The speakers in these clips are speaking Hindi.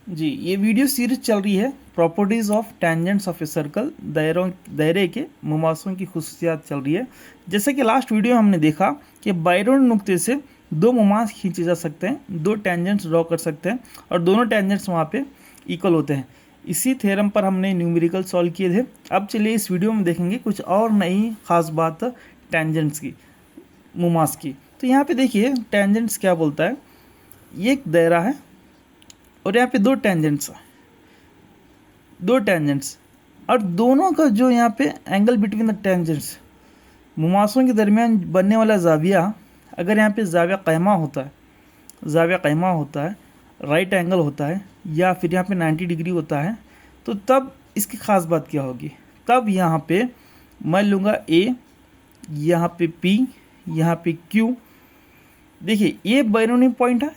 जी, ये वीडियो सीरीज चल रही है properties of tangents of a circle, दायरे के मुमासों की खुसूसियात चल रही है। जैसे कि लास्ट वीडियो में हमने देखा कि बायरोन नुक्ते से दो मुमास खींचे जा सकते हैं, दो टेंजेंट्स ड्रॉ कर सकते हैं और दोनों टेंजेंट्स वहाँ पे इक्वल होते हैं। इसी थ्योरम पर हमने न्यूमेरिकल सॉल्व किए थे। अब चलिए इस वीडियो में देखेंगे कुछ और नई खास बात टेंजेंट्स की, मुमास की। तो यहाँ पे देखिए टेंजेंट्स क्या बोलता है। ये एक दायरा है और यहाँ पे दो टेंजेंट्स और दोनों का जो यहाँ पे एंगल बिटवीन द टेंजेंट्स, मुमासों के दरमियान बनने वाला जाविया, अगर यहाँ पे जाविया क़ैमा होता है, राइट एंगल होता है या फिर यहाँ पे 90 डिग्री होता है, तो तब इसकी ख़ास बात क्या होगी। तब यहाँ पे मैं लूँगा ए, यहाँ पे पी, यहाँ पे क्यू। देखिए ये बायनोमी पॉइंट है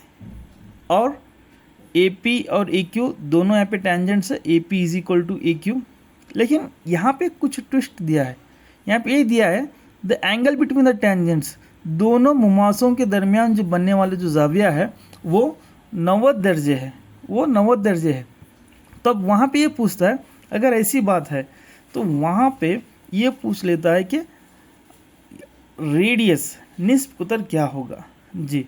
और ए पी और ए क्यू दोनों यहाँ पे टेंजेंट्स है, A P is equal to A Q. लेकिन यहाँ पे कुछ ट्विस्ट दिया है। यहाँ पे ये दिया है the angle between the tangents, दोनों मुमासों के दरमियान जो बनने वाले जो जाविया है वो 90 दर्जे है, तब वहाँ पे ये पूछता है, अगर ऐसी बात है तो वहाँ पे ये पूछ लेता है कि रेडियस निस्ब कुतर क्या होगा। जी,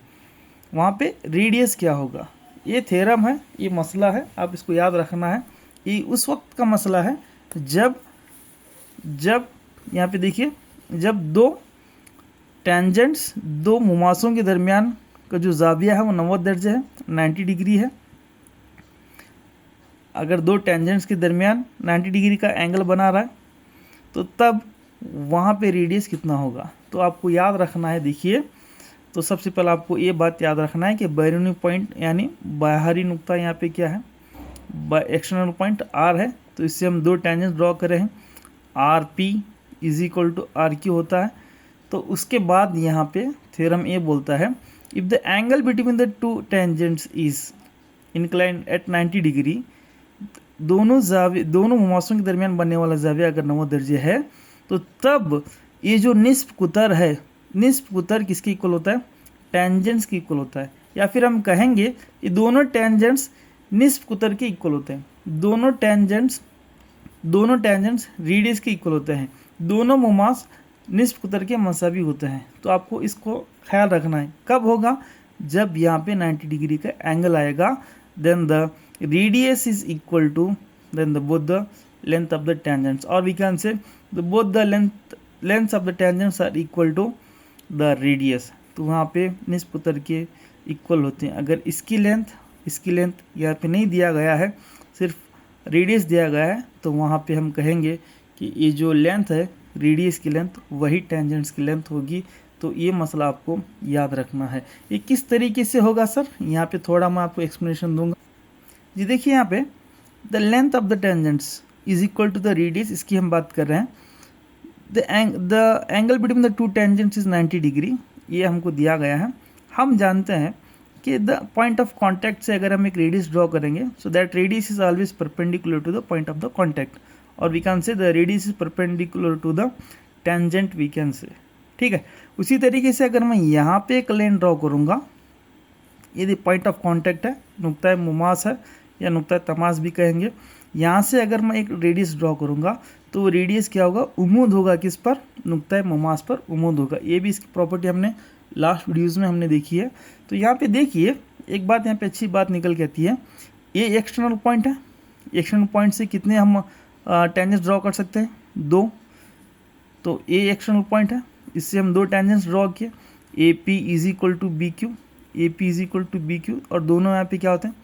वहाँ पे रेडियस क्या होगा। ये थ्योरम है, ये मसला है, आप इसको याद रखना है। ये उस वक्त का मसला है जब यहाँ पे देखिए, जब दो टेंजेंट्स, दो मुमासों के दरमियान का जो जाविया है वो 90 दर्जे है, 90 डिग्री है। अगर दो टेंजेंट्स के दरमियान 90 डिग्री का एंगल बना रहा है तो तब वहाँ पे रेडियस कितना होगा। तो आपको याद रखना है। देखिए, तो सबसे पहले आपको ये बात याद रखना है कि बैरूनी पॉइंट यानी बाहरी नुक्ता यहाँ पे क्या है, एक्सटर्नल पॉइंट आर है। तो इससे हम दो टेंजेंट्स ड्रॉ करे हैं, R P is equal to R Q होता है। तो उसके बाद यहाँ पे थ्योरम ये बोलता है, if the angle between the two tangents is inclined at 90 degree, दोनों मुमासों के दरमियान बनने वाला जाविया अगर 90 दर्जे है, तो तब ये जो निस्ब कुतर है, निस्ब कुतर किसके इक्वल होता है, टेंजेंट्स के इक्वल होता है। या फिर हम कहेंगे ये दोनों टेंजेंट्स निस्ब कुतर के इक्वल होते हैं। दोनों टेंजेंट्स रेडियस के इक्वल होते हैं। दोनों मुमास निस्ब कुतर के मसावी होते हैं। तो आपको इसको ख्याल रखना है। कब होगा, जब यहाँ पे 90 डिग्री का एंगल आएगा, then the radius is equal to then the both the length of the tangents, और we can say both the length of the tangents are equal to the radius. तो वहाँ पे निस्ब उतर के इक्वल होते हैं। अगर इसकी लेंथ यहाँ पे नहीं दिया गया है, सिर्फ रेडियस दिया गया है, तो वहाँ पे हम कहेंगे कि ये जो लेंथ है, रेडियस की लेंथ वही टेंजेंट्स की लेंथ होगी। तो ये मसला आपको याद रखना है। ये किस तरीके से होगा सर, यहाँ पे थोड़ा मैं आपको एक्सप्लेनेशन दूंगा। जी देखिए, यहाँ पे the length of the tangents is equal to the radius, इसकी हम बात कर रहे हैं। The angle between the two tangents is 90 degree, ये हमको दिया गया है। हम जानते हैं कि द पॉइंट ऑफ कॉन्टैक्ट से अगर हम एक रेडियस ड्रॉ करेंगे, so that radius is always perpendicular to the point of the contact, और we can say the radius is perpendicular to the tangent, we can say. ठीक है, उसी तरीके से अगर मैं यहाँ पे एक लाइन ड्रॉ करूँगा, यदि पॉइंट ऑफ कॉन्टैक्ट है, नुक्ता मुमास है या नुक्ता तमास भी कहेंगे, यहाँ से अगर मैं एक रेडियस ड्रॉ करूँगा तो रेडियस क्या होगा, उमूद होगा किस पर, नुक्ता मुमास पर उमूद होगा। ये भी इसकी प्रॉपर्टी हमने लास्ट वीडियोज़ में हमने देखी है। तो यहाँ पे देखिए, एक बात यहाँ पे अच्छी बात निकल के आती है। ये एक्सटर्नल पॉइंट है, एक्सटर्नल पॉइंट से कितने हम टेंजेंट्स ड्रॉ कर सकते हैं, दो। तो ये एक्सटर्नल पॉइंट है, इससे हम दो टेंजेंट्स ड्रॉ किए, A P is equal to B Q, A P is equal to B Q, और दोनों यहाँ पे क्या होते हैं,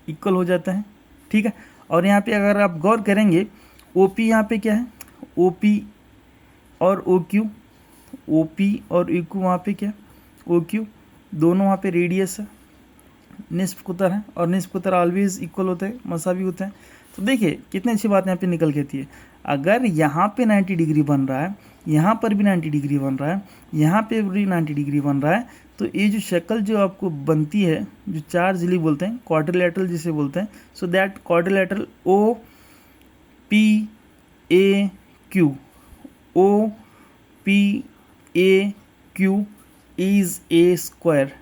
इक्वल हो जाते हैं। ठीक है, और यहाँ पे अगर आप गौर करेंगे, ओ पी यहाँ पे क्या है, ओ पी और ओ क्यू, ओ पी और ओ क्यू वहाँ पे क्या है, ओ क्यू, दोनों वहाँ पे रेडियस है, निस्ब कुतर है, और निस्ब कुतर ऑलवेज इक्वल होते हैं, मसावी होते हैं। तो देखिए कितनी अच्छी बात यहाँ पे निकल के आती है। अगर यहाँ पे 90 डिग्री बन रहा है, यहाँ पर भी 90 डिग्री बन रहा है, यहाँ पे भी 90 डिग्री बन रहा है, तो ये जो शक्ल जो आपको बनती है, जो चार जिली बोलते हैं, क्वाड्रिलेटरल जिसे बोलते हैं, so that quadrilateral O P A Q, O P A Q is a square,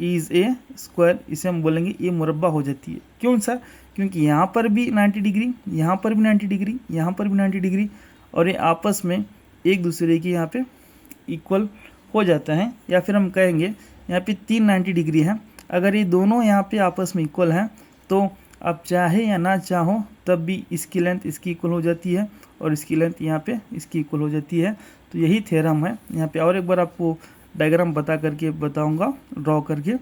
is a square, इसे हम बोलेंगे ए मुरब्बा हो जाती है। क्यों सर? क्योंकि यहाँ पर भी 90 डिग्री, यहाँ पर भी 90 डिग्री, यहाँ पर भी 90 डिग्री, और ये आपस में एक दूसरे के यहाँ पे इक्वल हो जाता है। या फिर हम कहेंगे यहाँ पे 3 90 डिग्री है, अगर ये दोनों यहाँ पे आपस में इक्वल हैं तो आप चाहे या ना चाहो तब भी इसकी लेंथ इसकी इक्वल हो जाती है और इसकी लेंथ यहाँ पे इसकी इक्वल हो जाती है। तो यही थ्योरम है यहाँ पे। और एक बार आपको डायग्राम बता करके बताऊंगा ड्रॉ करके।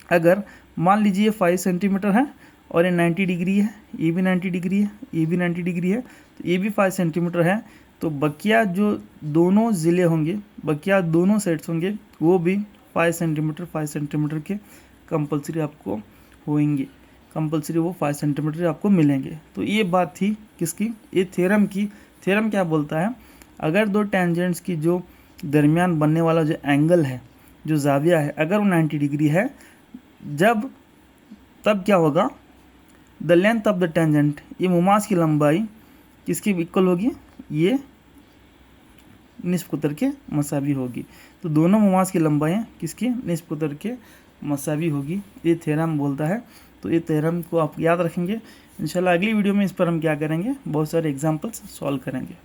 अगर मान लीजिए 5 सेंटीमीटर है और ये 90 डिग्री है, ये भी 90 डिग्री है, ये भी 90 डिग्री है, तो ये भी 5 सेंटीमीटर है, तो बकिया जो दोनों ज़िले होंगे, बकिया दोनों सेट्स होंगे, वो भी 5 सेंटीमीटर के कंपलसरी आपको होंगे, कंपलसरी वो 5 सेंटीमीटर आपको मिलेंगे। तो ये बात थी किसकी? ये थ्योरम की। थ्योरम क्या बोलता है? अगर दो टेंजेंट्स की जो दरमियान बनने वाला जो एंगल है, जो जाविया है, अगर वो 90 डिग्री है, तब क्या होगा? The length of the tangent, ये मुमास की लंबाई किसकी इक्वल होगी? ये निस्फ कुतर के मसावी होगी। तो दोनों मुमास की लंबाई किसकी? निस्फ कुतर के मसावी होगी, ये थ्योरम बोलता है। तो ये थ्योरम को आप याद रखेंगे। इंशाल्लाह अगली वीडियो में इस पर हम क्या करेंगे? बहुत सारे एग्जांपल्स सॉल्व करेंगे।